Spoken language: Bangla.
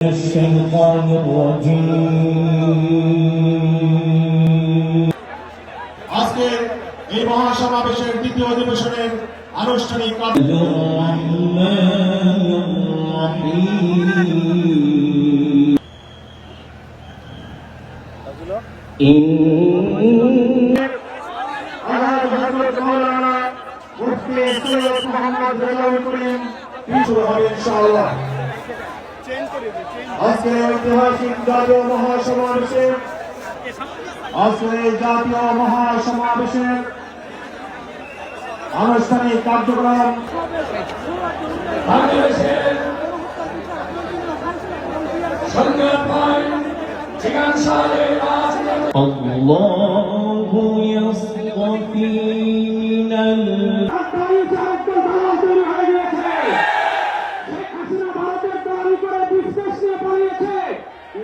الشيطان الرجيم আজকে এই মহাসমাবেশের দ্বিতীয় অধিবেশনের আনুষ্ঠানিক আজকের ঐতিহাসিক জাতীয় মহাসমাবেশের আনুষ্ঠানিক কার্যক্রম বাংলাদেশের الله يصطفي